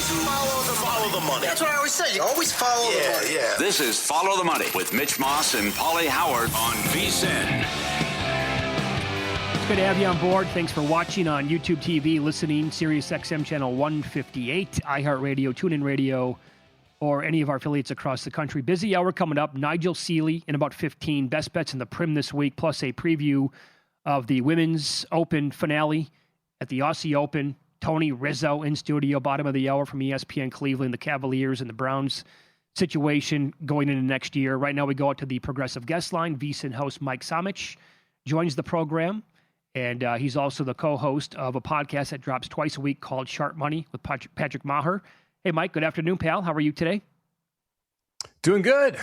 Follow the money. That's what I always say. You always follow the money. Yeah. This is Follow the Money with Mitch Moss and Pauly Howard on VSiN. Good to have you on board. Thanks for watching on YouTube TV, listening, Sirius XM channel 158, iHeartRadio, TuneIn Radio, or any of our affiliates across the country. Busy hour coming up. Nigel Seeley in about 15. Best bets in the Prim this week, plus a preview of the Women's Open finale at the Aussie Open. Tony Rizzo in studio, bottom of the hour from ESPN Cleveland, the Cavaliers and the Browns situation going into next year. Right now we go out to the Progressive Guest Line. VSiN host Mike Somich joins the program, and he's also the co-host of a podcast that drops twice a week called Sharp Money with Patrick Maher. Hey, Mike, good afternoon, pal. How are you today? Doing good.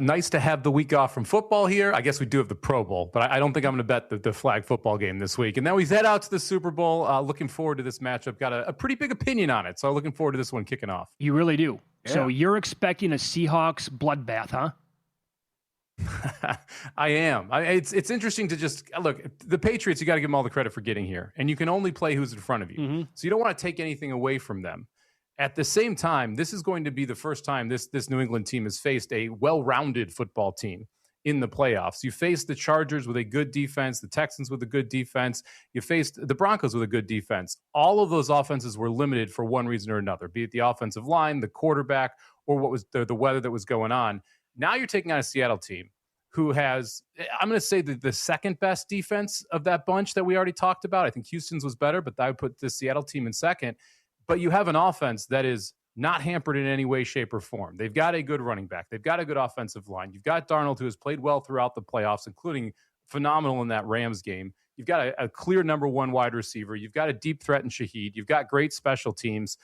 Nice to have the week off from football here. I guess we do have the Pro Bowl, but I don't think I'm going to bet the flag football game this week. And then we head out to the Super Bowl. Looking forward to this matchup. Got a pretty big opinion on it, so looking forward to this one kicking off. You really do. Yeah. So you're expecting a Seahawks bloodbath, huh? I am. It's interesting to just look. The Patriots, you got to give them all the credit for getting here, and you can only play who's in front of you. Mm-hmm. So you don't want to take anything away from them. At the same time, this is going to be the first time this New England team has faced a well-rounded football team in the playoffs. You faced the Chargers with a good defense, the Texans with a good defense. You faced the Broncos with a good defense. All of those offenses were limited for one reason or another, be it the offensive line, the quarterback, or what was the weather that was going on. Now you're taking on a Seattle team who has, I'm going to say, the second best defense of that bunch that we already talked about. I think Houston's was better, but I would put the Seattle team in second. But you have an offense that is not hampered in any way, shape, or form. They've got a good running back. They've got a good offensive line. You've got Darnold, who has played well throughout the playoffs, including phenomenal in that Rams game. You've got a clear number one wide receiver. You've got a deep threat in Shaheed. You've got great special teams.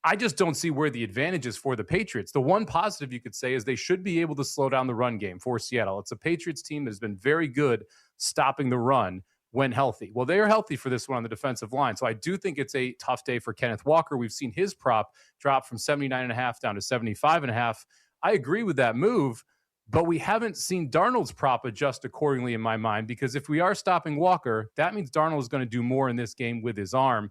I just don't see where the advantage is for the Patriots. The one positive you could say is they should be able to slow down the run game for Seattle. It's a Patriots team that has been very good stopping the run when healthy. Well, they are healthy for this one on the defensive line. So I do think it's a tough day for Kenneth Walker. We've seen his prop drop from 79.5 down to 75.5. I agree with that move, but we haven't seen Darnold's prop adjust accordingly in my mind, because if we are stopping Walker, that means Darnold is going to do more in this game with his arm.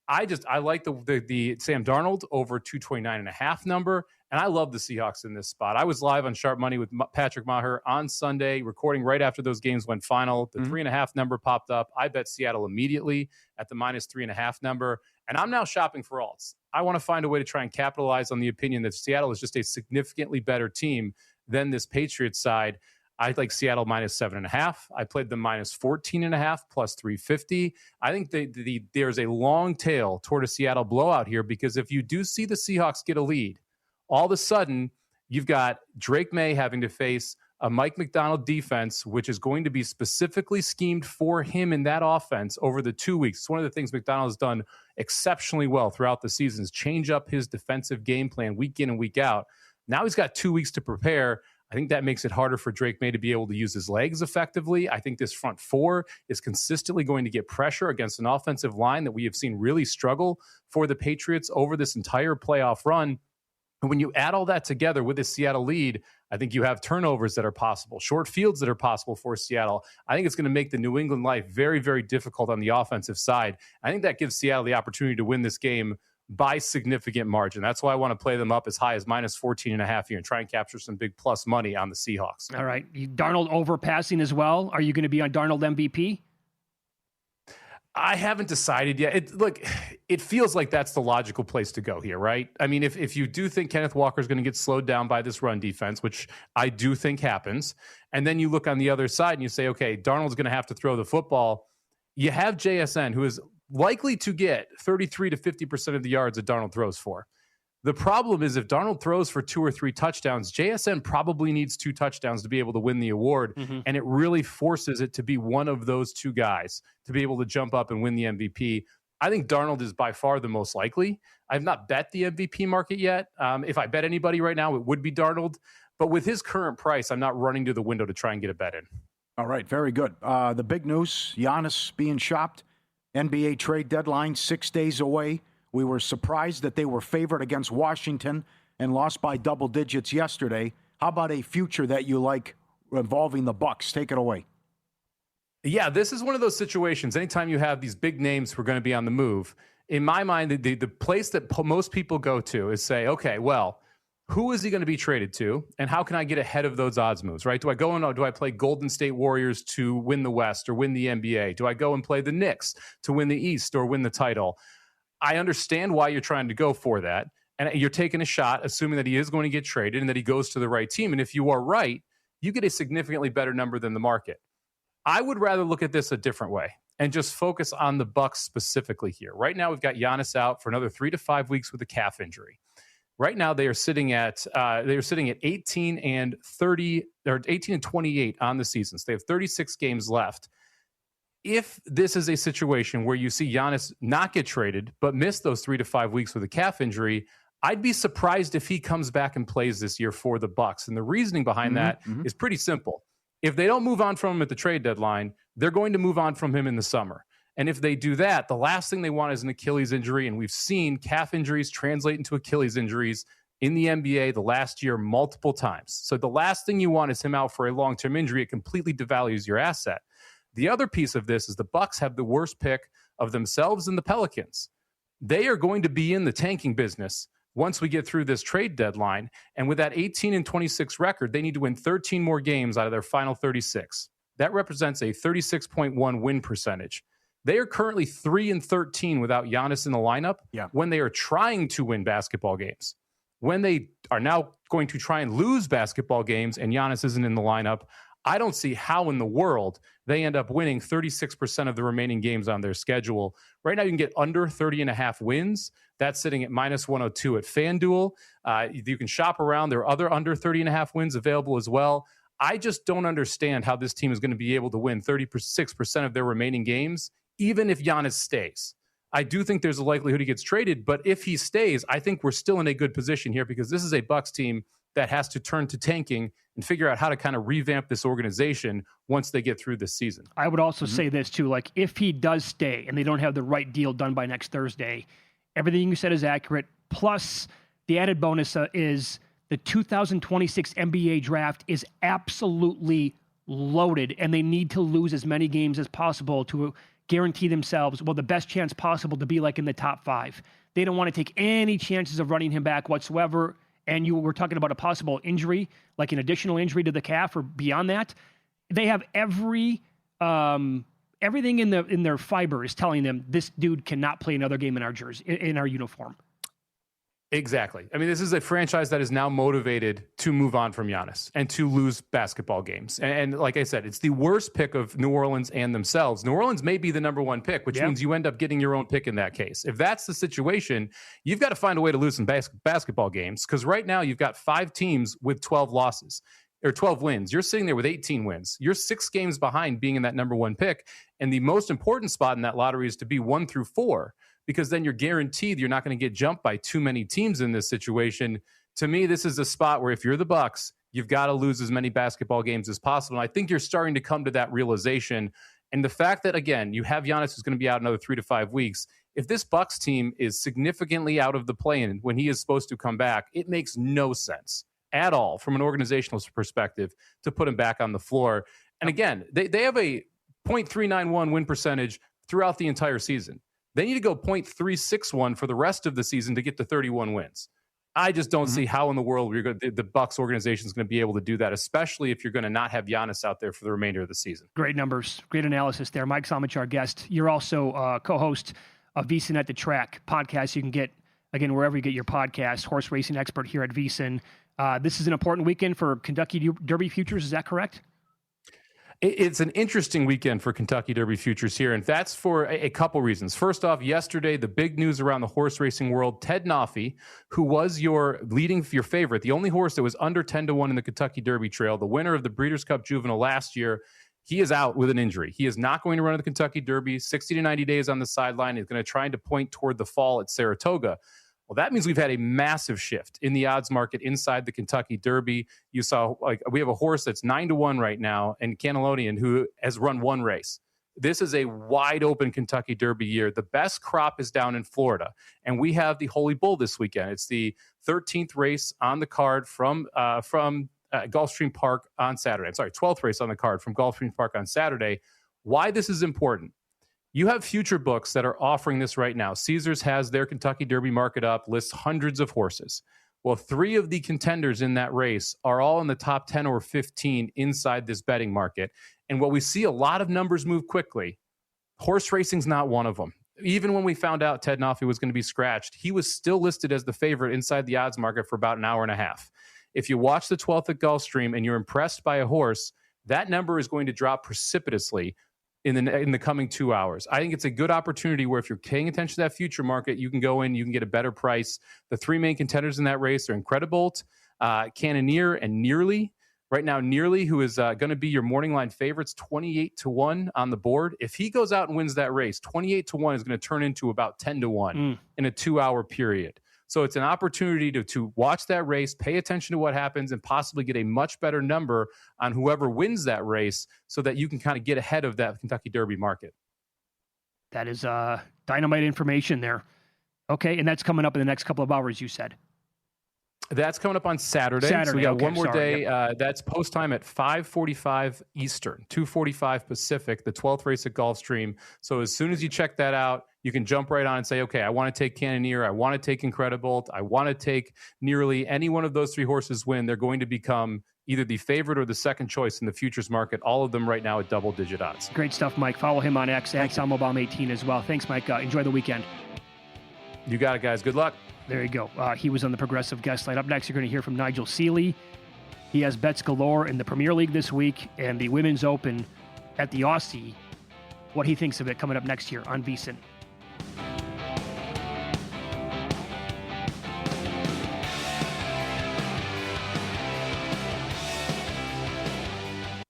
I like the Sam Darnold over 229.5 number, and I love the Seahawks in this spot. I was live on Sharp Money with Patrick Maher on Sunday, recording right after those games went final. The 3.5 number popped up. I bet Seattle immediately at the minus 3.5 number, and I'm now shopping for alts. I want to find a way to try and capitalize on the opinion that Seattle is just a significantly better team than this Patriots side. I like Seattle minus 7.5. I played them minus 14.5 plus 350. I think there's a long tail toward a Seattle blowout here, because if you do see the Seahawks get a lead, all of a sudden you've got Drake May having to face a Mike Macdonald defense, which is going to be specifically schemed for him in that offense over the 2 weeks. It's one of the things Macdonald has done exceptionally well throughout the season, is change up his defensive game plan week in and week out. Now he's got 2 weeks to prepare. I think that makes it harder for Drake May to be able to use his legs effectively. I think this front four is consistently going to get pressure against an offensive line that we have seen really struggle for the Patriots over this entire playoff run. And when you add all that together with the Seattle lead, I think you have turnovers that are possible, short fields that are possible for Seattle. I think it's going to make the New England life very, very difficult on the offensive side. I think that gives Seattle the opportunity to win this game by significant margin. That's why I want to play them up as high as minus 14.5 here and try and capture some big plus money on the Seahawks. All right. Darnold overpassing as well. Are you going to be on Darnold MVP? I haven't decided yet. It feels like that's the logical place to go here, right? I mean, if you do think Kenneth Walker is going to get slowed down by this run defense, which I do think happens, and then you look on the other side and you say, okay, Darnold's going to have to throw the football. You have JSN, who is likely to get 33 to 50% of the yards that Darnold throws for. The problem is if Darnold throws for 2 or 3 touchdowns, JSN probably needs 2 touchdowns to be able to win the award, and it really forces it to be one of those 2 guys to be able to jump up and win the MVP. I think Darnold is by far the most likely. I've not bet the MVP market yet. If I bet anybody right now, it would be Darnold. But with his current price, I'm not running to the window to try and get a bet in. All right, very good. The big news, Giannis being shopped. NBA trade deadline 6 days away. We were surprised that they were favored against Washington and lost by double digits yesterday. How about a future that you like involving the Bucks? Take it away. Yeah, this is one of those situations. Anytime you have these big names who are going to be on the move, in my mind, the place that most people go to is say, okay, well, who is he going to be traded to, and how can I get ahead of those odds moves, right? Do I go and do I play Golden State Warriors to win the West or win the NBA? Do I go and play the Knicks to win the East or win the title? I understand why you're trying to go for that, and you're taking a shot, assuming that he is going to get traded and that he goes to the right team. And if you are right, you get a significantly better number than the market. I would rather look at this a different way and just focus on the Bucks specifically here. Right now, we've got Giannis out for another 3 to 5 weeks with a calf injury. Right now, they are sitting at 18 and 30 or 18 and 28 on the season. So they have 36 games left. If this is a situation where you see Giannis not get traded but miss those 3 to 5 weeks with a calf injury, I'd be surprised if he comes back and plays this year for the Bucks. And the reasoning behind that is pretty simple. If they don't move on from him at the trade deadline, they're going to move on from him in the summer. And if they do that, the last thing they want is an Achilles injury. And we've seen calf injuries translate into Achilles injuries in the NBA the last year multiple times. So the last thing you want is him out for a long-term injury. It completely devalues your asset. The other piece of this is the Bucks have the worst pick of themselves and the Pelicans. They are going to be in the tanking business once we get through this trade deadline. And with that 18 and 26 record, they need to win 13 more games out of their final 36. That represents a 36.1 win percentage. They are currently 3 and 13 without Giannis in the lineup when they are trying to win basketball games. When they are now going to try and lose basketball games and Giannis isn't in the lineup, I don't see how in the world they end up winning 36% of the remaining games on their schedule. Right now, you can get under 30.5 wins. That's sitting at minus 102 at FanDuel. You can shop around. There are other under 30.5 wins available as well. I just don't understand how this team is going to be able to win 36% of their remaining games, even if Giannis stays. I do think there's a likelihood he gets traded, but if he stays, I think we're still in a good position here because this is a Bucks team that has to turn to tanking and figure out how to kind of revamp this organization once they get through this season. I would also say this too, like if he does stay and they don't have the right deal done by next Thursday, everything you said is accurate. Plus the added bonus is the 2026 NBA draft is absolutely loaded and they need to lose as many games as possible to guarantee themselves, well, the best chance possible to be like in the top 5. They don't want to take any chances of running him back whatsoever. And you were talking about a possible injury, like an additional injury to the calf or beyond that. They have everything in their fiber is telling them this dude cannot play another game in our jersey, in our uniform. Exactly. I mean, this is a franchise that is now motivated to move on from Giannis and to lose basketball games. And like I said, it's the worst pick of New Orleans and themselves. New Orleans may be the number 1 pick, which means you end up getting your own pick in that case. If that's the situation, you've got to find a way to lose some basketball games because right now you've got 5 teams with 12 losses or 12 wins. You're sitting there with 18 wins. You're 6 games behind being in that number 1 pick. And the most important spot in that lottery is to be 1 through 4. Because then you're guaranteed you're not going to get jumped by too many teams in this situation. To me, this is a spot where if you're the Bucks, you've got to lose as many basketball games as possible. And I think you're starting to come to that realization. And the fact that, again, you have Giannis who's going to be out another 3 to 5 weeks. If this Bucks team is significantly out of the play-in when he is supposed to come back, it makes no sense at all from an organizational perspective to put him back on the floor. And again, they have a .391 win percentage throughout the entire season. They need to go .361 for the rest of the season to get to 31 wins. I just don't see how in the world the Bucks organization is going to be able to do that, especially if you're going to not have Giannis out there for the remainder of the season. Great numbers. Great analysis there. Mike Somich, our guest. You're also co-host of VSiN at the Track podcast. You can get, again, wherever you get your podcast, horse racing expert here at VSiN. This is an important weekend for Kentucky Derby futures. Is that correct? It's an interesting weekend for Kentucky Derby futures here, and that's for a couple reasons. First off, yesterday, the big news around the horse racing world, Ted Noffey, who was your favorite, the only horse that was under 10-1 in the Kentucky Derby Trail, the winner of the Breeders' Cup Juvenile last year, he is out with an injury. He is not going to run the Kentucky Derby, 60 to 90 days on the sideline. He's going to try to point toward the fall at Saratoga. Well, that means we've had a massive shift in the odds market inside the Kentucky Derby. You saw, we have a horse that's 9-1 right now, and Cannellonian, who has run 1 race. This is a wide open Kentucky Derby year. The best crop is down in Florida, and we have the Holy Bull this weekend. It's the 13th race on the card from Gulfstream Park on Saturday. I'm sorry, 12th race on the card from Gulfstream Park on Saturday. Why this is important. You have future books that are offering this right now. Caesars has their Kentucky Derby market up, lists hundreds of horses. Well, 3 of the contenders in that race are all in the top 10 or 15 inside this betting market. And what we see a lot of numbers move quickly. Horse racing's not one of them. Even when we found out Ted Nafi was going to be scratched, he was still listed as the favorite inside the odds market for about an hour and a half. If you watch the 12th at Gulfstream and you're impressed by a horse, that number is going to drop precipitously in the coming 2 hours. I think it's a good opportunity where if you're paying attention to that future market, you can go in, you can get a better price. The 3 main contenders in that race are Incredibolt, Cannoneer, and Nearly. Right now, Nearly, who is going to be your morning line favorites, 28-1 on the board. If he goes out and wins that race, 28-1 is going to turn into about 10-1 in a 2-hour period. So it's an opportunity to watch that race, pay attention to what happens, and possibly get a much better number on whoever wins that race so that you can kind of get ahead of that Kentucky Derby market. That is dynamite information there. Okay, and that's coming up in the next couple of hours, you said. That's coming up on Saturday. So we got one more day. Yep. That's post time at 5:45 Eastern, 2:45 Pacific, the 12th race at Gulfstream. So as soon as you check that out, you can jump right on and say, okay, I want to take Cannoneer. I want to take Incredibolt. I want to take Nearly. Any one of those 3 horses win, they're going to become either the favorite or the second choice in the futures market. All of them right now at double-digit odds. Great stuff, Mike. Follow him on X, at SalmoBomb18 as well. Thanks, Mike. Enjoy the weekend. You got it, guys. Good luck. There you go. He was on the Progressive Guest Line. Up next, you're going to hear from Nigel Seeley. He has bets galore in the Premier League this week and the Women's Open at the Aussie. What he thinks of it coming up next year on VSiN.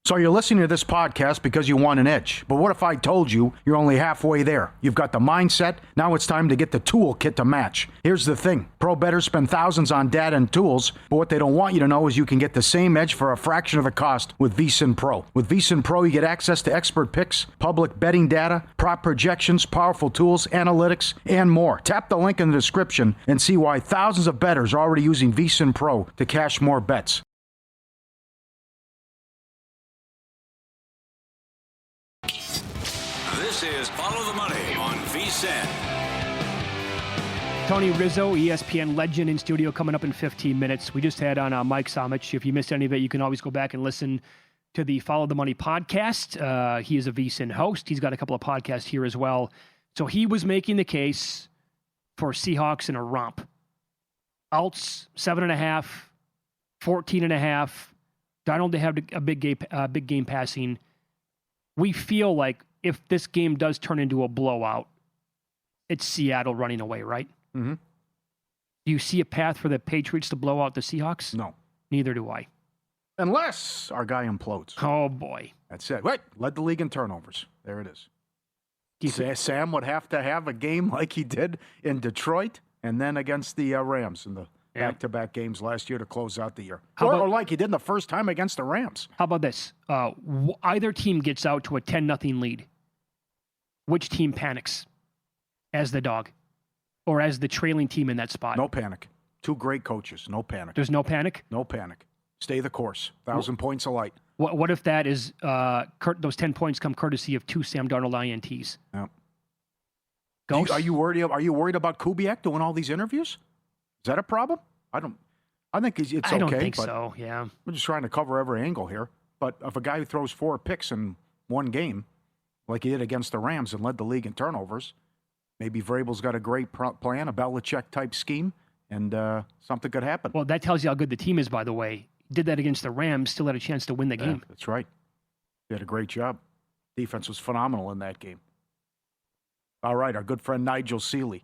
So you're listening to this podcast because you want an edge. But what if I told you you're only halfway there? You've got the mindset. Now it's time to get the toolkit to match. Here's the thing. Pro bettors spend thousands on data and tools, but what they don't want you to know is you can get the same edge for a fraction of the cost with VSiN Pro. With VSiN Pro, you get access to expert picks, public betting data, prop projections, powerful tools, analytics, and more. Tap the link in the description and see why thousands of bettors are already using VSiN Pro to cash more bets. This is Follow the Money on VSiN. Tony Rizzo, ESPN legend in studio, coming up in 15 minutes. We just had on Mike Somich. If you missed any of it, you can always go back and listen to the Follow the Money podcast. He is a VSiN host. He's got a couple of podcasts here as well. So he was making the case for Seahawks in a romp. Alts, 7.5, 14.5. Darnold to have a big game passing. We feel like if this game does turn into a blowout, it's Seattle running away, right? Mm-hmm. Do you see a path for the Patriots to blow out the Seahawks? No. Neither do I. Unless our guy implodes. Oh, boy. That's it. Wait, led the league in turnovers. There it is. Sam would have to have a game like he did in Detroit and then against the Rams in the back-to-back games last year to close out the year. Or like he did the first time against the Rams. How about this? Either team gets out to a 10-0 lead. Which team panics as the dog or as the trailing team in that spot? No panic. 2 great coaches. No panic. There's no panic? No panic. Stay the course. 1,000 points a light. What if that is those 10 points come courtesy of 2 Sam Darnold INTs? Yeah. Are you worried about Kubiak doing all these interviews? Is that a problem? I think it's okay. I don't think so, yeah. We're just trying to cover every angle here. But if a guy who throws 4 picks in one game, like he did against the Rams and led the league in turnovers, maybe Vrabel's got a great plan, a Belichick-type scheme, and something could happen. Well, that tells you how good the team is, by the way. Did that against the Rams, still had a chance to win the game. That's right. Did a great job. Defense was phenomenal in that game. All right, our good friend Nigel Seeley.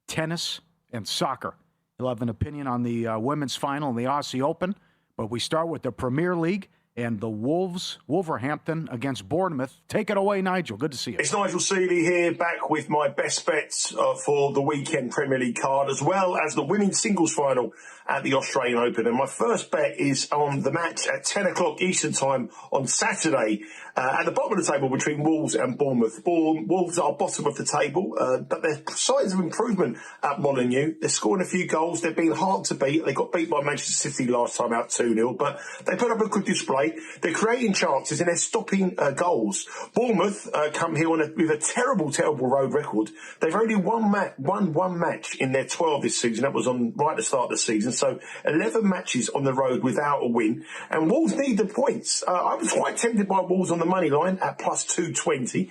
Tennis and soccer. He'll have an opinion on the women's final in the Aussie Open, but we start with the Premier League and the Wolverhampton against Bournemouth. Take it away, Nigel. Good to see you. It's Nigel Seeley here, back with my best bets for the weekend Premier League card, as well as the women's singles final at the Australian Open. And my first bet is on the match at 10 o'clock Eastern Time on Saturday At the bottom of the table between Wolves and Bournemouth. Wolves are bottom of the table, but there's signs of improvement at Molineux. They're scoring a few goals. They've been hard to beat. They got beat by Manchester City last time out 2-0, but they put up a good display. They're creating chances and they're stopping goals. Bournemouth come here with a terrible road record. They've only won one match in their 12 this season. That was on right at the start of the season. So 11 matches on the road without a win. And Wolves need the points. I was quite tempted by Wolves on the money line at plus 220.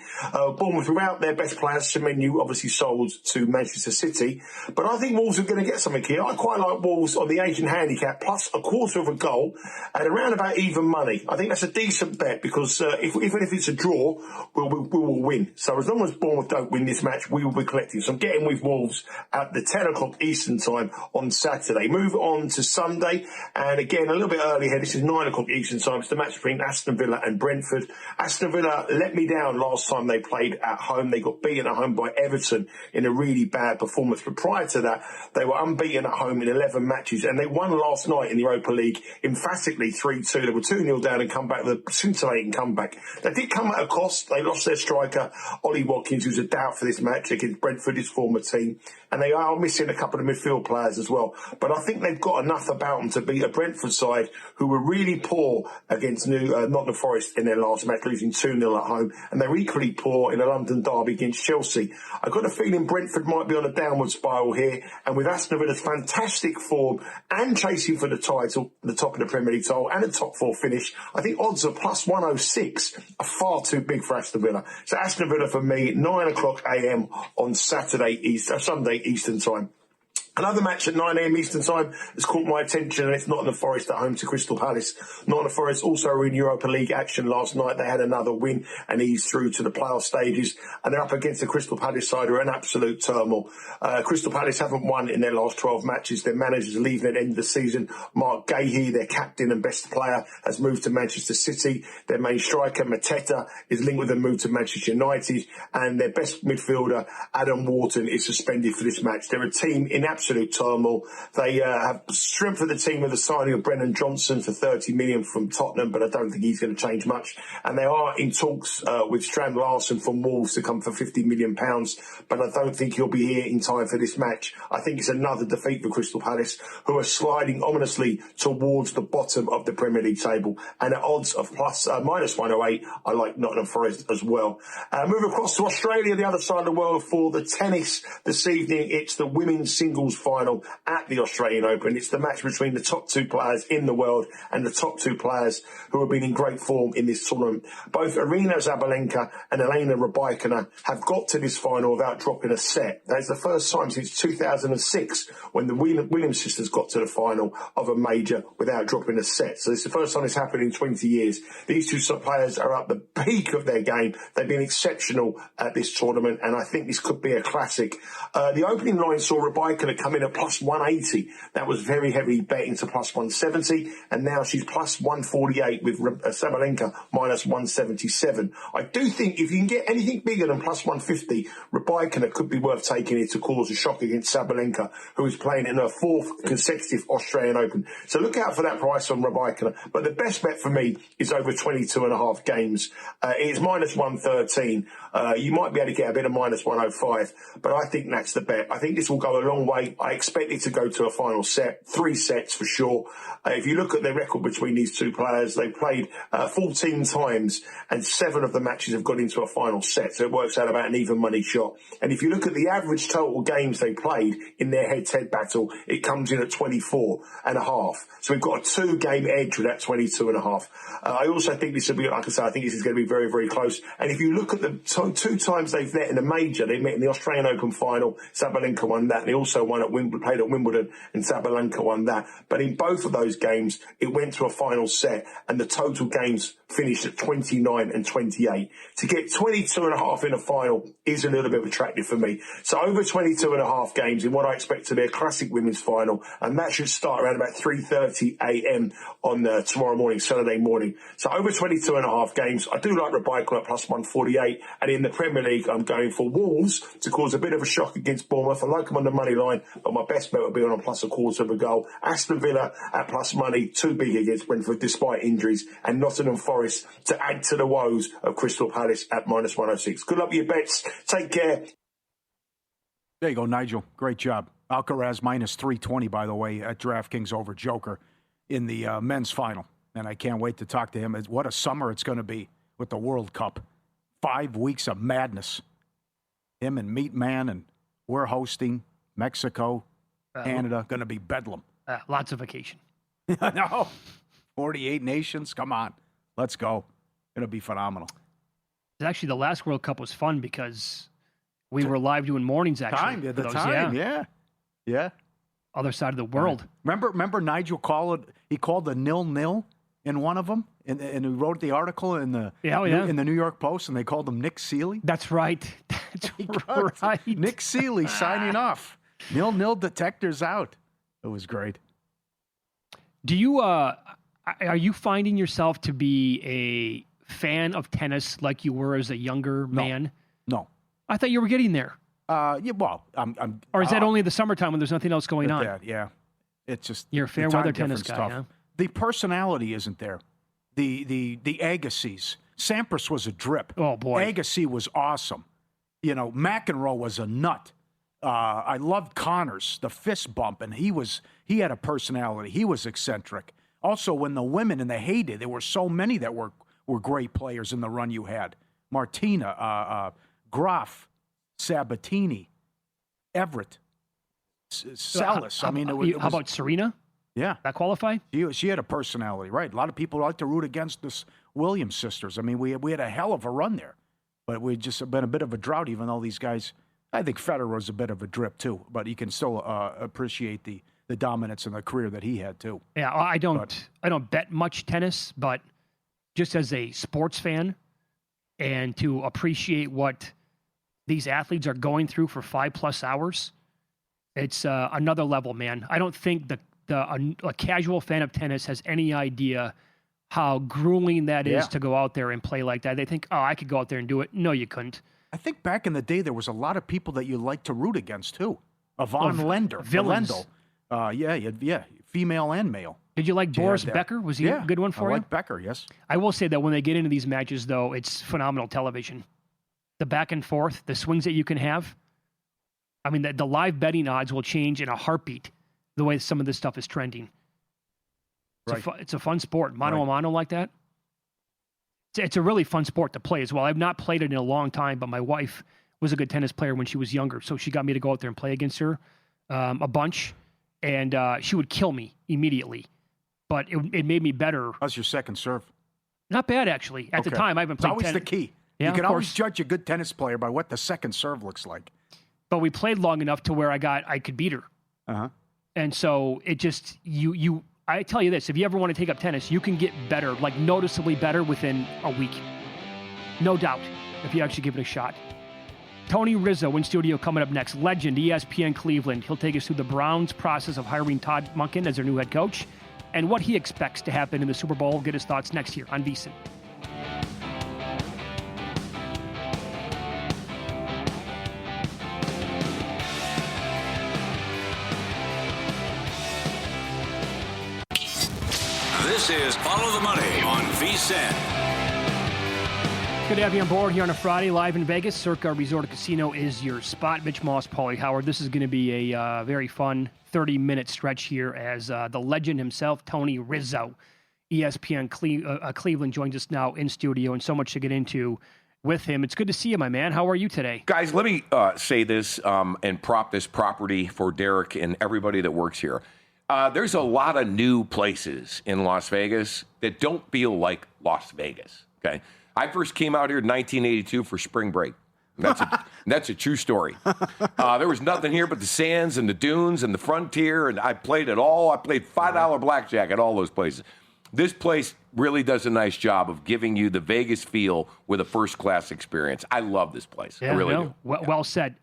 Bournemouth without their best players, Semenyo obviously sold to Manchester City. But I think Wolves are going to get something here. I quite like Wolves on the Asian handicap plus a quarter of a goal at around about even money. I think that's a decent bet because even if it's a draw, we will win. So as long as Bournemouth don't win this match, we will be collecting. So I'm getting with Wolves at the 10 o'clock Eastern time on Saturday. Move on to Sunday, and again a little bit early here. This is 9 o'clock Eastern time. It's the match between Aston Villa and Brentford. Aston Villa let me down last time they played at home. They got beaten at home by Everton in a really bad performance. But prior to that, they were unbeaten at home in 11 matches, and they won last night in the Europa League emphatically 3-2. They were 2-0 down and come back with a scintillating comeback. They did come at a cost. They lost their striker, Ollie Watkins, who's a doubt for this match against Brentford, his former team. And they are missing a couple of midfield players as well. But I think they've got enough about them to beat a Brentford side who were really poor against Nottingham Forest in their last match, losing 2-0 at home. And they're equally poor in a London derby against Chelsea. I've got a feeling Brentford might be on a downward spiral here. And with Aston Villa's fantastic form and chasing for the title, the top of the Premier League title, and a top four finish, I think odds of plus 106 are far too big for Aston Villa. So Aston Villa for me, 9 o'clock a.m. on Sunday Eastern time. Another match at 9 a.m. Eastern time has caught my attention, and it's Nottingham Forest at home to Crystal Palace. Nottingham Forest also were in Europa League action last night. They had another win and eased through to the playoff stages, and they're up against the Crystal Palace side who are in absolute turmoil. Crystal Palace haven't won in their last 12 matches. Their manager's leaving at the end of the season. Mark Gahey, their captain and best player, has moved to Manchester City. Their main striker, Mateta, is linked with a move to Manchester United, and their best midfielder, Adam Wharton, is suspended for this match. They're a team in absolute turmoil. They have strengthened the team with the signing of Brennan Johnson for 30 million from Tottenham, but I don't think he's going to change much. And they are in talks with Strand Larsen from Wolves to come for £50 million, but I don't think he'll be here in time for this match. I think it's another defeat for Crystal Palace, who are sliding ominously towards the bottom of the Premier League table. And at odds of minus 108, I like Nottingham Forest as well. Move across to Australia, the other side of the world, for the tennis this evening. It's the women's singles final at the Australian Open. It's the match between the top two players in the world and the top two players who have been in great form in this tournament. Both Arina Zabalenka and Elena Rybakina have got to this final without dropping a set. That is the first time since 2006 when the Williams sisters got to the final of a major without dropping a set. So it's the first time it's happened in 20 years. These two players are at the peak of their game. They've been exceptional at this tournament, and I think this could be a classic. The opening line saw Rybakina come in at plus 180. That was very heavy betting to plus 170, and now she's plus 148 with Sabalenka minus 177. I do think if you can get anything bigger than plus 150, Rybakina could be worth taking it to cause a shock against Sabalenka, who is playing in her fourth consecutive Australian Open. So look out for that price on Rybakina. But the best bet for me is over 22.5 games. It's minus 113. You might be able to get a bit of minus 105, but I think that's the bet. I think this will go a long way. I expect it to go to a final set, 3 sets for sure. If you look at the record between these two players, they played 14 times and 7 of the matches have gone into a final set. So it works out about an even money shot. And if you look at the average total games they played in their head-to-head battle, it comes in at 24.5. So we've got a 2-game edge with that 22.5. I also think this will be, like I say, I think this is going to be very, very close. And if you look at the 2 times they've met in a major, they met in the Australian Open final, Sabalenka won that, and they also won at played at Wimbledon, and Sabalenka won that. But in both of those games, it went to a final set, and the total games finished at 29 and 28. To get 22.5 in a final is a little bit attractive for me. So over 22.5 games in what I expect to be a classic women's final, and that should start around about 3:30 a.m. on tomorrow morning, Saturday morning. So over 22.5 games. I do like Rybakina at plus 148, and in the Premier League, I'm going for Wolves to cause a bit of a shock against Bournemouth. I like them on the money line, but my best bet would be on a plus a quarter of a goal. Aston Villa at plus money, too big against Brentford despite injuries, and Nottingham Forest Forest to add to the woes of Crystal Palace at -106. Good luck with your bets. Take care. There you go, Nigel. Great job. Alcaraz -320, by the way, at DraftKings over Joker in the men's final. And I can't wait to talk to him. What a summer it's going to be with the World Cup. 5 weeks of madness. Him and Meat Man, and we're hosting Mexico, Canada. Going to be bedlam. Lots of vacation. No. 48 nations. Come on. Let's go. It'll be phenomenal. Actually, the last World Cup was fun because we were live doing mornings, actually. Yeah. Other side of the world. Remember Nigel called the 0-0 in one of them? And he wrote the article in the in the New York Post, and they called him Nick Seeley? That's right. That's right. Nick Seeley signing off. 0-0 detectors out. It was great. Do you are you finding yourself to be a fan of tennis like you were as a younger man? No. I thought you were getting there. Yeah, well, I'm. Or is that only the summertime when there's nothing else going on? Yeah, it's just you're a fair weather tennis guy. Tough. Huh? The personality isn't there. The Agassiz. Sampras was a drip. Oh boy, Agassi was awesome. McEnroe was a nut. I loved Connors, the fist bump, and he had a personality. He was eccentric. Also, when the women in the heyday, there were so many that were great players in the run you had. Martina, Graf, Sabatini, Everett, Salas. How about Serena? Yeah. That qualified? She had a personality, right? A lot of people like to root against this Williams sisters. I mean, we had a hell of a run there, but we just been a bit of a drought, even though these guys, I think Federer was a bit of a drip too, but you can still appreciate the dominance and the career that he had too. Yeah, I don't bet much tennis, but just as a sports fan and to appreciate what these athletes are going through for 5+ hours, it's another level, man. I don't think a casual fan of tennis has any idea how grueling that is to go out there and play like that. They think, oh, I could go out there and do it. No, you couldn't. I think back in the day, there was a lot of people that you liked to root against too. Yvonne Lender. Villains. Female and male. Did you like Boris Becker? Was he a good one for you? I like Becker, yes. I will say that when they get into these matches, though, it's phenomenal television. The back and forth, the swings that you can have. I mean, the live betting odds will change in a heartbeat the way some of this stuff is trending. It's a fun sport. Mano a mano like that. It's a really fun sport to play as well. I've not played it in a long time, but my wife was a good tennis player when she was younger, so she got me to go out there and play against her a bunch, and she would kill me immediately. But it made me better. How's your second serve? Not bad, actually. At the time, I've been playing tennis. It's always the key. Yeah, you can always judge a good tennis player by what the second serve looks like. But we played long enough to where I could beat her. Uh-huh. And so it just, I tell you this, if you ever want to take up tennis, you can get better, like noticeably better within a week. No doubt, if you actually give it a shot. Tony Rizzo in studio coming up next. Legend, ESPN Cleveland. He'll take us through the Browns' process of hiring Todd Monken as their new head coach and what he expects to happen in the Super Bowl. We'll get his thoughts next year on VSiN. This is Follow the Money on VSiN. Good to have you on board here on a Friday, live in Vegas. Circa Resort Casino is your spot. Mitch Moss, Pauly Howard. This is going to be a very fun 30-minute stretch here as the legend himself, Tony Rizzo, ESPN Cleveland, joins us now in studio, and so much to get into with him. It's good to see you, my man. How are you today? Guys, let me say this and prop this property for Derek and everybody that works here. There's a lot of new places in Las Vegas that don't feel like Las Vegas, okay? I first came out here in 1982 for spring break. That's a true story. There was nothing here but the sands and the dunes and the frontier, and I played it all. I played $5 blackjack at all those places. This place really does a nice job of giving you the Vegas feel with a first-class experience. I love this place. I really do. Well said.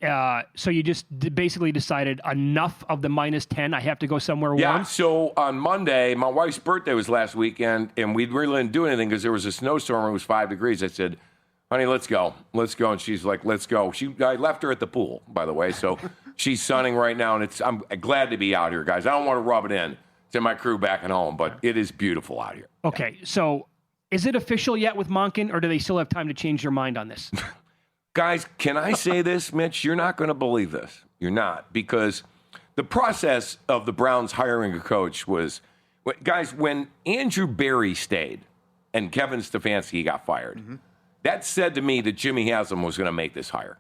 So you just basically decided enough of the -10. I have to go somewhere warm? Yeah, so on Monday, my wife's birthday was last weekend, and we really didn't do anything because there was a snowstorm and it was 5 degrees. I said, honey, let's go. Let's go. And she's like, let's go. I left her at the pool, by the way, so she's sunning right now, and I'm glad to be out here, guys. I don't want to rub it in to my crew back at home, but it is beautiful out here. Okay, so Is it official yet with Monken, or do they still have time to change their mind on this? Guys, can I say this, Mitch? You're not going to believe this. You're not, because the process of the Browns hiring a coach was, guys, when Andrew Berry stayed and Kevin Stefanski got fired, that said to me that Jimmy Haslam was going to make this hire.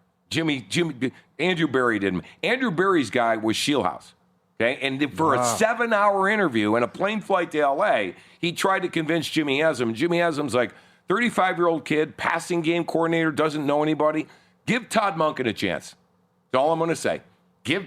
Andrew Berry didn't. Andrew Berry's guy was Shieldhouse. Okay, and for a 7-hour interview and a plane flight to L.A., he tried to convince Jimmy Haslam. Jimmy Haslam's like, 35-year-old kid, passing game coordinator, doesn't know anybody. Give Todd Monken a chance. That's all I'm going to say.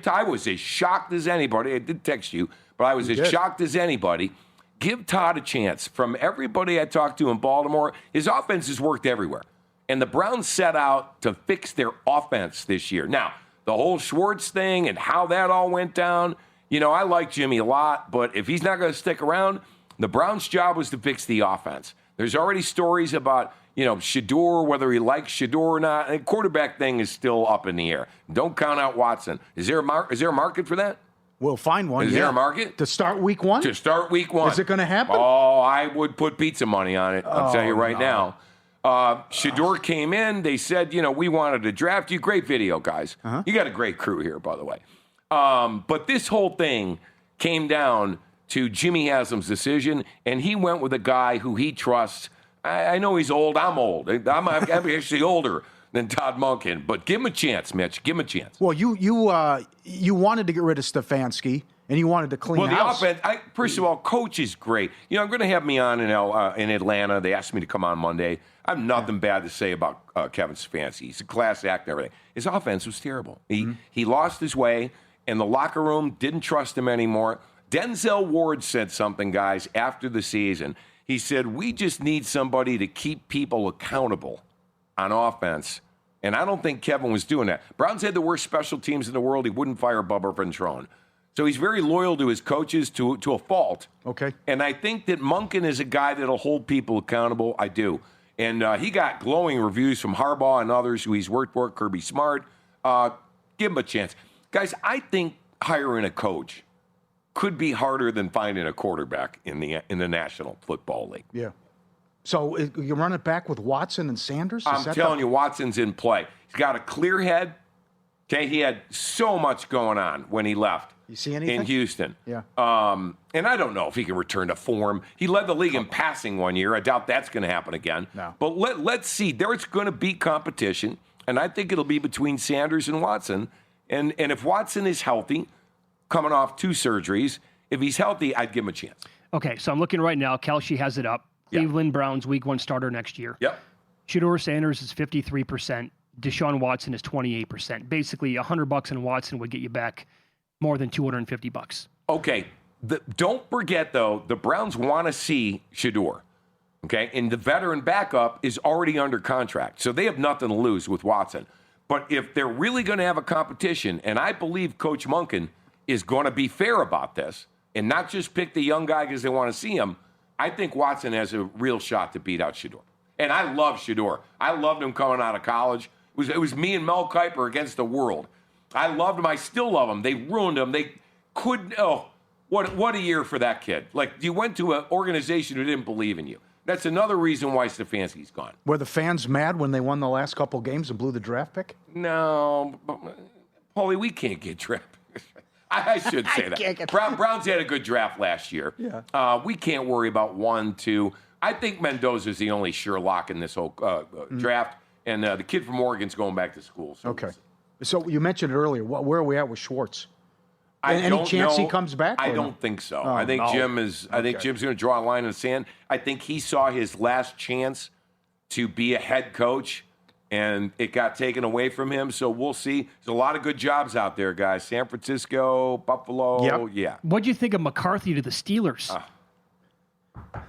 I was as shocked as anybody. I did text you, but I was as shocked as anybody. Give Todd a chance. From everybody I talked to in Baltimore, his offense has worked everywhere. And the Browns set out to fix their offense this year. Now, the whole Schwartz thing and how that all went down, I like Jimmy a lot, but if he's not going to stick around, the Browns' job was to fix the offense. There's already stories about, Shador, whether he likes Shador or not. And the quarterback thing is still up in the air. Don't count out Watson. Is there a market for that? We'll find one. Is there a market? To start week one? To start week one. Is it going to happen? Oh, I would put pizza money on it. I'll tell you right now. Shador came in. They said, we wanted to draft you. Great video, guys. You got a great crew here, by the way. But this whole thing came down to Jimmy Haslam's decision, and he went with a guy who he trusts. I know he's old. I'm old. I'm actually older than Todd Monken, but give him a chance, Mitch. Give him a chance. Well, you wanted to get rid of Stefanski, and you wanted to clean house. The offense, first of all, coach is great. I'm going to have me on in Atlanta. They asked me to come on Monday. I have nothing bad to say about Kevin Stefanski. He's a class act and everything. His offense was terrible. He lost his way, and the locker room didn't trust him anymore. Denzel Ward said something, guys, after the season. He said, we just need somebody to keep people accountable on offense. And I don't think Kevin was doing that. Browns had the worst special teams in the world. He wouldn't fire Bubba Ventrone. So he's very loyal to his coaches to a fault. Okay. And I think that Monken is a guy that'll hold people accountable. I do. And he got glowing reviews from Harbaugh and others who he's worked for, Kirby Smart. Give him a chance. Guys, I think hiring a coach could be harder than finding a quarterback in the National Football League. Yeah. So you run it back with Watson and Sanders? I'm telling you, Watson's in play. He's got a clear head. Okay, he had so much going on when he left. You see anything? In Houston. Yeah. And I don't know if he can return to form. He led the league in passing one year. I doubt that's going to happen again. No. But let's see. There's going to be competition, and I think it'll be between Sanders and Watson. And if Watson is healthy, coming off 2 surgeries, if he's healthy, I'd give him a chance. Okay, so I'm looking right now. Kelce has it up. Cleveland Browns week 1 starter next year. Yep. Shador Sanders is 53%. Deshaun Watson is 28%. Basically, $100 on Watson would get you back more than $250. Okay. Don't forget, though, the Browns want to see Shador. Okay? And the veteran backup is already under contract. So they have nothing to lose with Watson. But if they're really going to have a competition, and I believe Coach Monken is going to be fair about this and not just pick the young guy because they want to see him, I think Watson has a real shot to beat out Shador. And I love Shador. I loved him coming out of college. It was me and Mel Kiper against the world. I loved him. I still love him. They ruined him. They couldn't. Oh, what a year for that kid. Like, you went to an organization who didn't believe in you. That's another reason why Stefanski's gone. Were the fans mad when they won the last couple games and blew the draft pick? No. Pauly, we can't get draft picks. I should say that. Browns had a good draft last year. Yeah. We can't worry about 1, 2. I think Mendoza's the only sure lock in this whole draft. And the kid from Oregon's going back to school. So okay. So you mentioned it earlier. Where are we at with Schwartz? Any chance he comes back? I don't think so. I think Jim is. I think Jim's going to draw a line in the sand. I think he saw his last chance to be a head coach, and it got taken away from him. So we'll see. There's a lot of good jobs out there, guys. San Francisco, Buffalo. Yeah. What'd you think of McCarthy to the Steelers?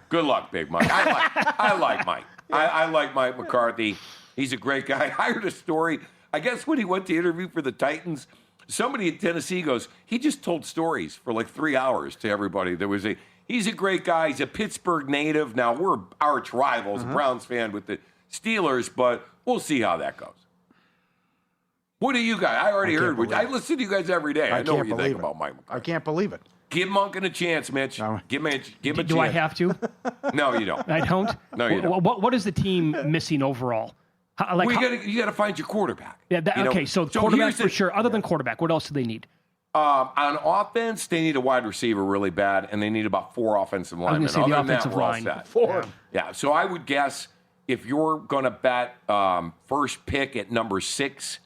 Good luck, Big Mike. I like Mike. I like Mike McCarthy. He's a great guy. I heard a story. I guess when he went to interview for the Titans, somebody in Tennessee goes, he just told stories for like 3 hours to everybody. He's a great guy. He's a Pittsburgh native. Now, we're arch rivals, a Browns fan with the Steelers, but we'll see how that goes. What do you guys? I already heard. I listen to you guys every day. I know what you think about Mike McCarthy. I can't believe it. Give Monken a chance, Mitch. No. Give him a chance. Do I have to? No, you don't. I don't? No, you don't. What is the team missing overall? You got to find your quarterback. Yeah. So quarterback for sure. Other than quarterback, what else do they need? On offense, they need a wide receiver really bad, and they need about 4 offensive linemen. I was going to say the offensive line. 4. Yeah. So I would guess if you're going to bet first pick at number 6,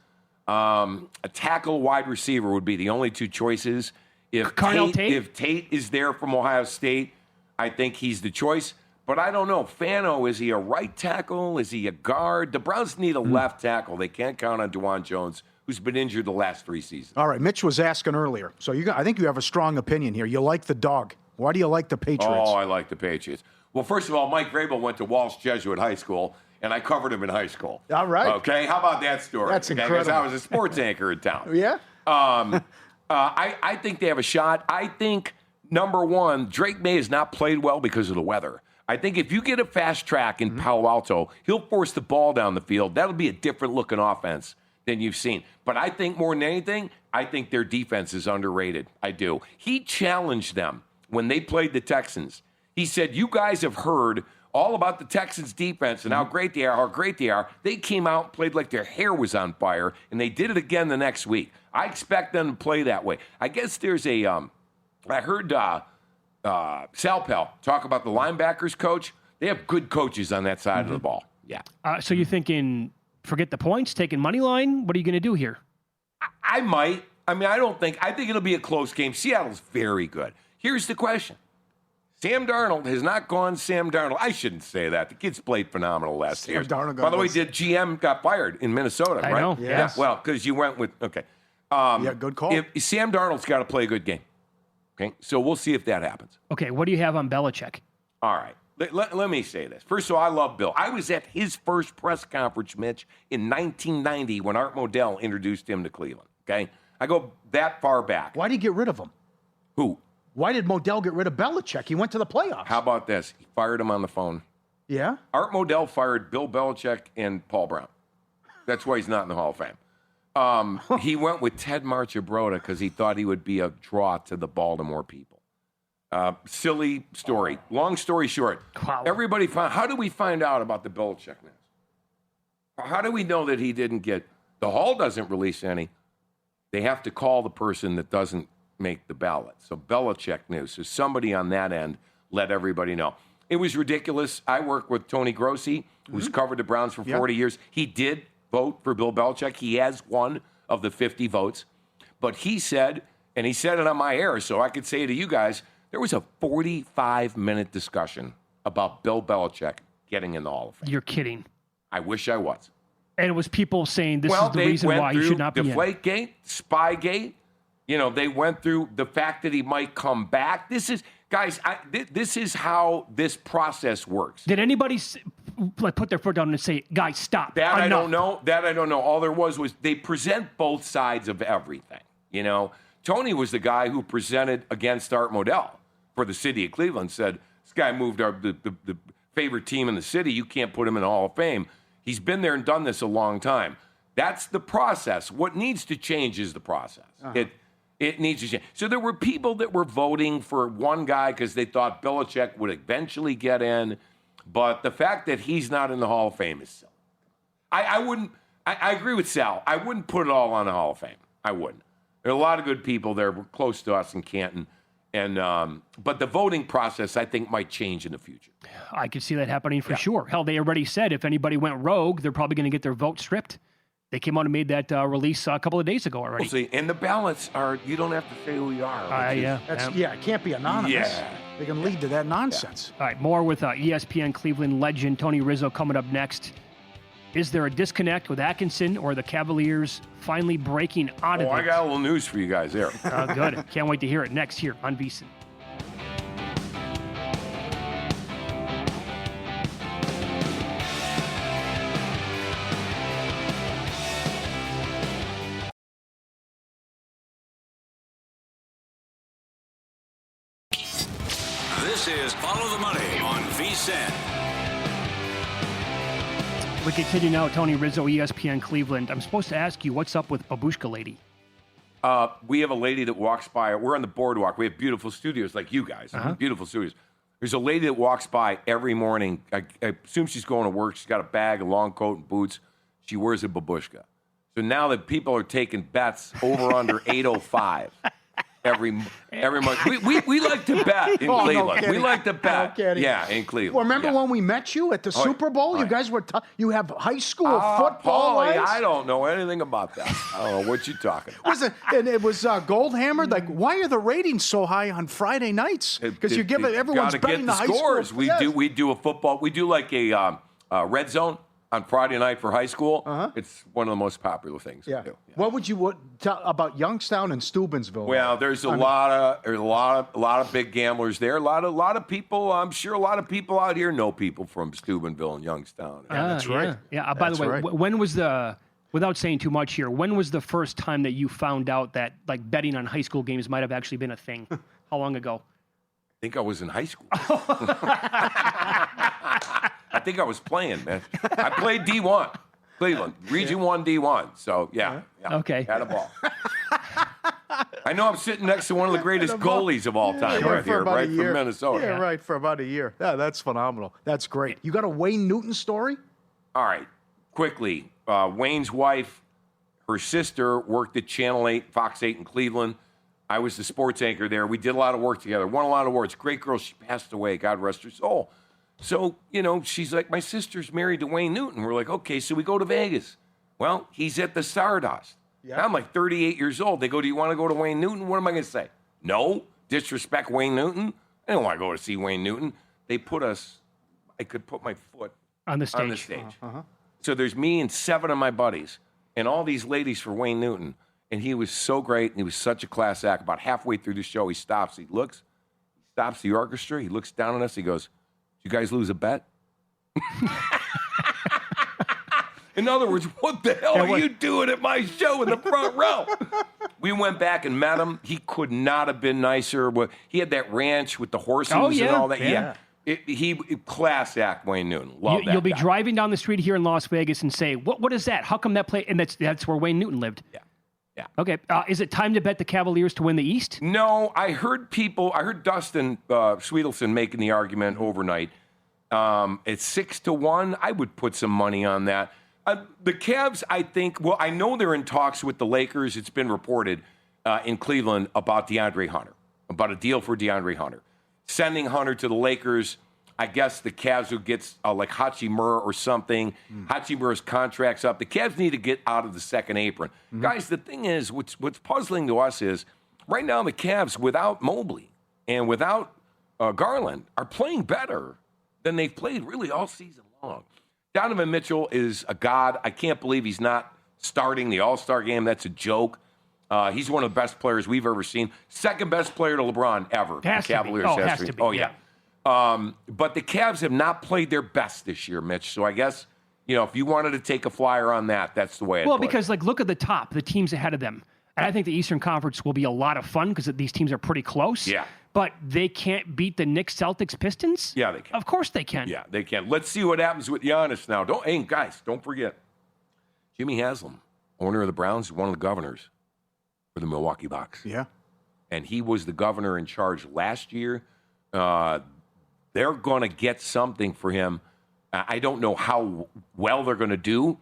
a tackle wide receiver would be the only 2 choices. If Tate is there from Ohio State, I think he's the choice. But I don't know. Fano, is he a right tackle? Is he a guard? The Browns need a left tackle. They can't count on DeJuan Jones, who's been injured the last 3 seasons. All right, Mitch was asking earlier. So I think you have a strong opinion here. You like the dog. Why do you like the Patriots? Oh, I like the Patriots. Well, first of all, Mike Vrabel went to Walsh Jesuit High School, and I covered him in high school. All right. Okay, how about that story? That's incredible. Because I was a sports anchor in town. Yeah? I think they have a shot. I think, number 1, Drake May has not played well because of the weather. I think if you get a fast track in Palo Alto, he'll force the ball down the field. That'll be a different-looking offense than you've seen. But I think more than anything, I think their defense is underrated. I do. He challenged them when they played the Texans. He said, you guys have heard all about the Texans' defense and how great they are. They came out and played like their hair was on fire, and they did it again the next week. I expect them to play that way. I guess there's a I heard Sal Pell talk about the linebackers coach. They have good coaches on that side of the ball. Yeah. So you're thinking, forget the points, taking money line? What are you going to do here? I might. I think it'll be a close game. Seattle's very good. Here's the question. Sam Darnold has not gone Sam Darnold. I shouldn't say that. The kid's played phenomenal last year. By the way, GM got fired in Minnesota, right? I know. Yes. Yeah, well, because you went with, okay. Good call. If Sam Darnold's got to play a good game. Okay, so we'll see if that happens. Okay, what do you have on Belichick? All right. Let me say this. First of all, I love Bill. I was at his first press conference, Mitch, in 1990 when Art Modell introduced him to Cleveland. Okay? I go that far back. Why did he get rid of him? Who? Why did Modell get rid of Belichick? He went to the playoffs. How about this? He fired him on the phone. Yeah? Art Modell fired Bill Belichick and Paul Brown. That's why he's not in the Hall of Fame. He went with Ted Marchibroda because he thought he would be a draw to the Baltimore people. Silly story. Long story short, wow. How do we find out about the Belichick news? How do we know that he didn't get, the Hall doesn't release any. They have to call the person that doesn't make the ballot. So Belichick news. So somebody on that end let everybody know. It was ridiculous. I work with Tony Grossi, who's covered the Browns for 40 years. He did vote for Bill Belichick. He has one of the 50 votes. But he said, and he said it on my air, so I could say to you guys, there was a 45-minute discussion about Bill Belichick getting in the Hall of Fame. You're kidding. I wish I was. And it was people saying this is the reason why he should not be in. Deflategate, Spygate. You know, they went through the fact that he might come back. This is, guys, this is how this process works. Did anybody put their foot down and say, guys, stop? That enough. I don't know. That I don't know. All there was they present both sides of everything. You know, Tony was the guy who presented against Art Modell for the city of Cleveland, said, this guy moved the favorite team in the city. You can't put him in the Hall of Fame. He's been there and done this a long time. That's the process. What needs to change is the process. It needs to change. So there were people that were voting for one guy because they thought Belichick would eventually get in. But the fact that he's not in the Hall of Fame is silly. I agree with Sal. I wouldn't put it all on the Hall of Fame. I wouldn't. There are a lot of good people there close to us in Canton. But the voting process, I think, might change in the future. I could see that happening for sure. Hell, they already said if anybody went rogue, they're probably going to get their vote stripped. They came out and made that release a couple of days ago already. We'll see. And the ballots are, you don't have to say who you are. It can't be anonymous. Yeah. They can lead to that nonsense. All right, more with ESPN Cleveland legend Tony Rizzo coming up next. Is there a disconnect with Atkinson or the Cavaliers finally breaking out of it? I got a little news for you guys there. Good. Can't wait to hear it next here on VSiN. This is Follow the Money on VSiN. We continue now, Tony Rizzo, ESPN Cleveland. I'm supposed to ask you, what's up with Babushka Lady? We have a lady that walks by. We're on the boardwalk. We have beautiful studios like you guys. Beautiful studios. There's a lady that walks by every morning. I assume she's going to work. She's got a bag, a long coat, and boots. She wears a babushka. So now that people are taking bets over under 805 every month. We like to bet in Cleveland. We like to bet. Yeah, in Cleveland. Well, remember when we met you at the Super Bowl? You guys were you have high school football. Pauly, I don't know anything about that. I don't know what you're talking about. And it was Goldhammer. Like, why are the ratings so high on Friday nights? Because you give it everyone's betting the high scores. School. We do a football. We do like a red zone on Friday night for high school. It's one of the most popular things we do. Yeah. What would you tell about Youngstown and Steubenville? Well, there's a lot of big gamblers there. A lot of people. I'm sure a lot of people out here know people from Steubenville and Youngstown. Yeah, that's right. Yeah. By the way, when was without saying too much here, when was the first time that you found out that like betting on high school games might have actually been a thing? How long ago? I think I was in high school. I think I was playing, man. I played D1, Cleveland, Region 1 D1. So, yeah. Okay. Had a ball. I know I'm sitting next to one of the greatest goalies of all time right here, right from Minnesota. Yeah, right, for about a year. Yeah, that's phenomenal. That's great. You got a Wayne Newton story? All right, quickly. Wayne's wife, her sister worked at Channel 8, Fox 8 in Cleveland. I was the sports anchor there. We did a lot of work together, won a lot of awards. Great girl. She passed away. God rest her soul. So, she's like, my sister's married to Wayne Newton. We're like, okay, so we go to Vegas. Well, he's at the Stardust. Yeah. I'm like 38 years old. They go, do you want to go to Wayne Newton? What am I going to say? No, disrespect Wayne Newton. I don't want to go to see Wayne Newton. They put us, I could put my foot on the stage. So there's me and 7 of my buddies and all these ladies for Wayne Newton. And he was so great, and he was such a class act. About halfway through the show, he stops. He stops the orchestra. He looks down on us. He goes, "Did you guys lose a bet?" In other words, what the hell are you doing at my show in the front row? We went back and met him. He could not have been nicer. He had that ranch with the horses and all that. Yeah. He class act Wayne Newton. Love that You'll be guy. driving down the street here in Las Vegas and say, "What is that? How come that play?" And that's where Wayne Newton lived. Yeah. Yeah. Okay. Is it time to bet the Cavaliers to win the East? No, I heard Dustin Sweetelson making the argument overnight. It's 6-1. I would put some money on that. The Cavs, I think, I know they're in talks with the Lakers. It's been reported in Cleveland about DeAndre Hunter, about a deal for DeAndre Hunter. Sending Hunter to the Lakers, I guess the Cavs would get like Hachimura or something. Hachimura's contract's up. The Cavs need to get out of the second apron. Guys, the thing is, what's puzzling to us is right now the Cavs, without Mobley and without Garland, are playing better than they've played really all season long. Donovan Mitchell is a god. I can't believe he's not starting the All-Star game. That's a joke. He's one of the best players we've ever seen. Second best player to LeBron ever. Has to be. Has to be. Oh, yeah. But the Cavs have not played their best this year, Mitch. So I guess, if you wanted to take a flyer on that, that's the way I'd put it. Because, look at the top, the teams ahead of them. And I think the Eastern Conference will be a lot of fun because these teams are pretty close. Yeah. But they can't beat the Knicks, Celtics, Pistons? Yeah, they can. Of course they can. Yeah, they can. Let's see what happens with Giannis now. Guys, don't forget. Jimmy Haslam, owner of the Browns, one of the governors for the Milwaukee Bucks. Yeah. And he was the governor in charge last year. They're going to get something for him. I don't know how well they're going to do,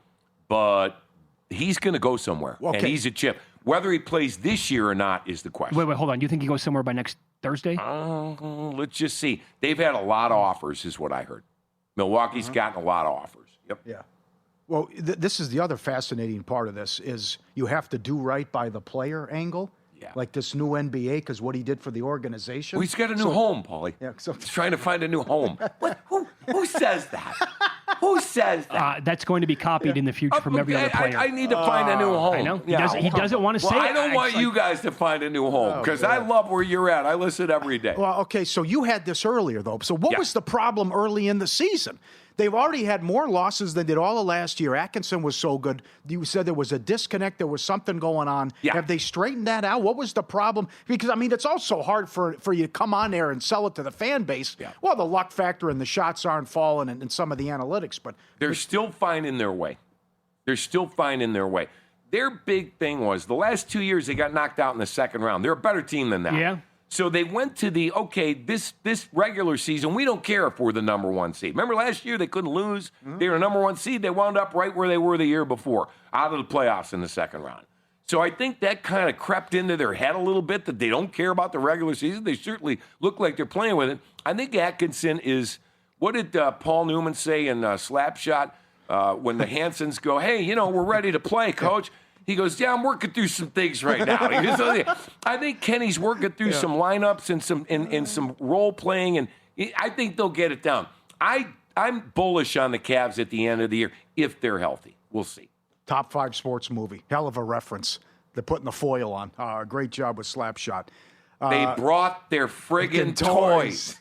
but he's going to go somewhere. Okay. And he's a chip. Whether he plays this year or not is the question. Wait, hold on. Do you think he goes somewhere by next Thursday? Let's just see. They've had a lot of offers, is what I heard. Milwaukee's gotten a lot of offers. Yep. Yeah. Well, this is the other fascinating part of this is you have to do right by the player angle. Yeah. Like this new NBA, because what he did for the organization. Well, he's got a new home, Pauly. Yeah, he's trying to find a new home. Who says that? Who says that? That's going to be copied in the future from every other player. I need to find a new home. I know. He doesn't want to say it. I don't want you guys to find a new home because I love where you're at. I listen every day. Well, okay, so you had this earlier, though. So what was the problem early in the season? They've already had more losses than did all of last year. Atkinson was so good. You said there was a disconnect. There was something going on. Yeah. Have they straightened that out? What was the problem? Because, it's also hard for you to come on there and sell it to the fan base. Yeah. Well, the luck factor and the shots aren't falling and some of the analytics. But they're still finding their way. their big thing was the last 2 years they got knocked out in the second round. They're a better team than that. Yeah. So they went to this regular season, we don't care if we're the number one seed. Remember last year they couldn't lose? Mm-hmm. They were the number one seed. They wound up right where they were the year before, out of the playoffs in the second round. So I think that kind of crept into their head a little bit that they don't care about the regular season. They certainly look like they're playing with it. I think Atkinson is, what did Paul Newman say in Slapshot when the Hansons go, hey, we're ready to play, coach? He goes, yeah, I'm working through some things right now. I think Kenny's working through some lineups and some role playing, and I think they'll get it down. I'm bullish on the Cavs at the end of the year if they're healthy. We'll see. Top 5 sports movie. Hell of a reference. They're putting the foil on. Great job with Slapshot. They brought their friggin' toys.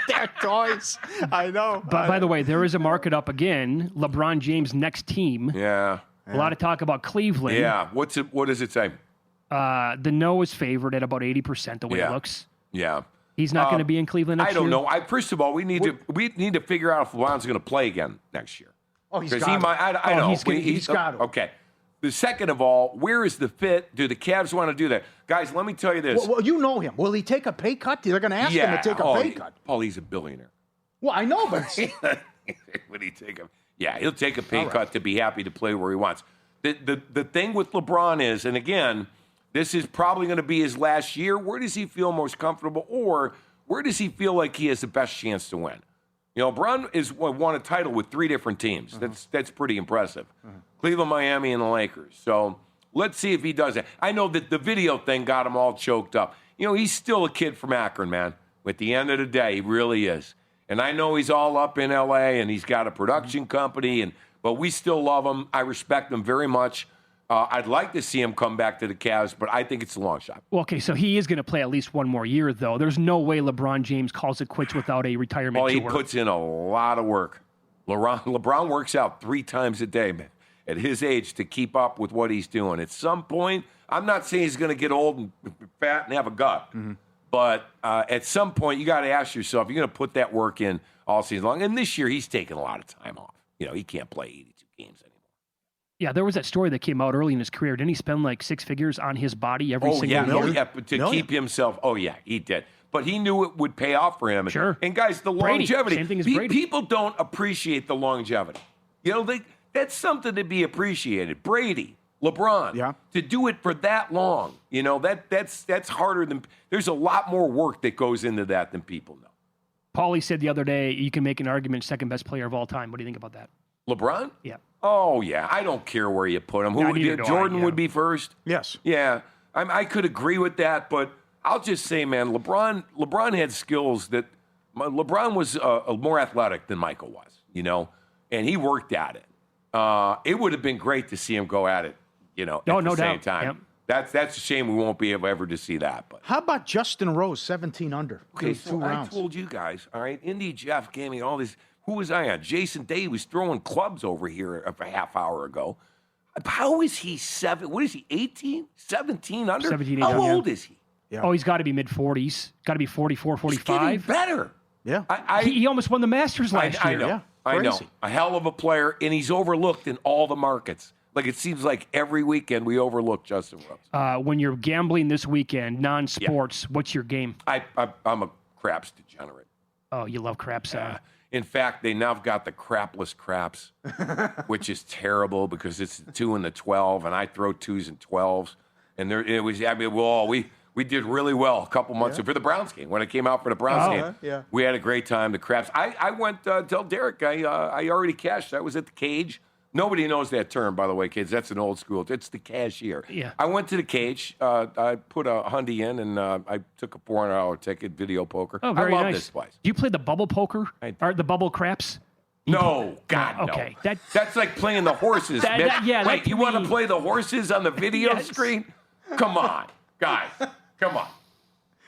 Their toys. I know. But by the way, there is a market up again. LeBron James' next team. Yeah. A lot of talk about Cleveland. Yeah. What does it say? The no is favored at about 80% the way it looks. Yeah. He's not going to be in Cleveland next year? I don't know. First of all, we need to figure out if LeBron's going to play again next year. Oh, he's got to. I know. He's got to. Okay. The second of all, where is the fit? Do the Cavs want to do that? Guys, let me tell you this. Well, you know him. Will he take a pay cut? They're going to ask him to take a pay cut. Paul, he's a billionaire. Well, I know, but... Would he take a... Yeah, he'll take a pay cut to be happy to play where he wants. The thing with LeBron is, and again, this is probably going to be his last year. Where does he feel most comfortable, or where does he feel like he has the best chance to win? LeBron won a title with 3 different teams. That's pretty impressive. Cleveland, Miami, and the Lakers. So let's see if he does that. I know that the video thing got him all choked up. He's still a kid from Akron, man. At the end of the day, he really is. And I know he's all up in L.A., and he's got a production company, but we still love him. I respect him very much. I'd like to see him come back to the Cavs, but I think it's a long shot. Well, okay, so he is going to play at least one more year, though. There's no way LeBron James calls it quits without a retirement tour. Well, he puts in a lot of work. LeBron works out 3 times a day, man, at his age to keep up with what he's doing. At some point, I'm not saying he's going to get old and fat and have a gut, but at some point, you got to ask yourself, you're going to put that work in all season long. And this year, he's taking a lot of time off. He can't play 82 games anymore. Yeah, there was that story that came out early in his career. Didn't he spend like 6 figures on his body every single year? To keep himself. Oh, yeah, he did. But he knew it would pay off for him. Sure. And guys, the longevity. Same thing as Brady. People don't appreciate the longevity. That's something to be appreciated. Brady, LeBron, to do it for that long, that's harder than. There's a lot more work that goes into that than people know. Pauly said the other day, you can make an argument second best player of all time. What do you think about that? LeBron? Yeah. Oh, yeah. I don't care where you put him. Jordan would be first? Yes. Yeah. I could agree with that, but I'll just say, man, LeBron had skills that LeBron was more athletic than Michael was, and he worked at it. It would have been great to see him go at it, at the same time. Yep. That's a shame we won't be able ever to see that. But how about Justin Rose, 17 under? Okay, so I told you guys, all right, Indy Jeff gave me all this. Who was I on? Jason Day was throwing clubs over here a half hour ago. How is he 18? 17 under? 17, How old is he? Yeah. Oh, he's got to be mid-40s. Got to be 44, 45. He's getting better. Yeah. He almost won the Masters last year. I know. Yeah, I know. A hell of a player, and he's overlooked in all the markets. Like, it seems like every weekend we overlook Justin Rose. When you're gambling this weekend, non-sports, what's your game? I'm a craps degenerate. Oh, you love craps. In fact, they now have got the crapless craps, which is terrible because it's 2 and the 12, and I throw 2s and 12s. And we did really well a couple months for the Browns game. When it came out for the Browns game, we had a great time. The craps. I went, tell Derek, I already cashed. I was at the cage. Nobody knows that term, by the way, kids. That's an old school. It's the cashier. Yeah. I went to the cage. I put a hundy in, and I took a $400 ticket, video poker. Oh, very I love nice. this place. Do you play the bubble poker? Or the bubble craps? No, God, okay. no. That's like playing the horses, Mitch. Wait, you want to play the horses on the video screen? Come on, guys. Come on.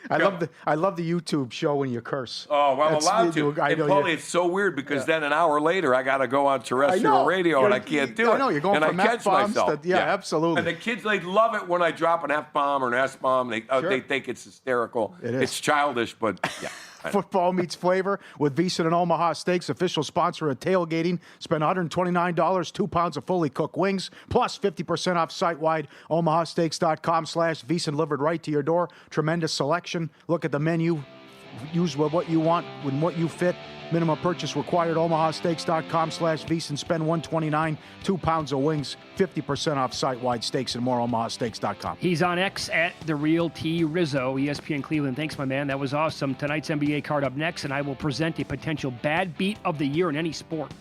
I love the YouTube show when you curse. Oh, well, I'm allowed to. And Pauly, it's so weird because then an hour later I got to go on terrestrial radio and I can't do it. I know, you're going from F-bombs to, absolutely. And the kids, they love it when I drop an F-bomb or an S-bomb. They think it's hysterical. It is. It's childish, but yeah. Football meets flavor with VSiN and Omaha Steaks, official sponsor of tailgating. Spend $129, 2 pounds of fully cooked wings, plus 50% off site-wide. omahasteaks.com/VSiN delivered right to your door. Tremendous selection. Look at the menu. Use what you want and what you fit. Minimum purchase required. omahasteaks.com/VSiN. Spend $129, 2 pounds of wings, 50% off site-wide. Steaks and more. omahasteaks.com. He's on X at the Real T Rizzo, ESPN Cleveland. Thanks, my man. That was awesome. Tonight's NBA card up next, and I will present a potential bad beat of the year in any sport.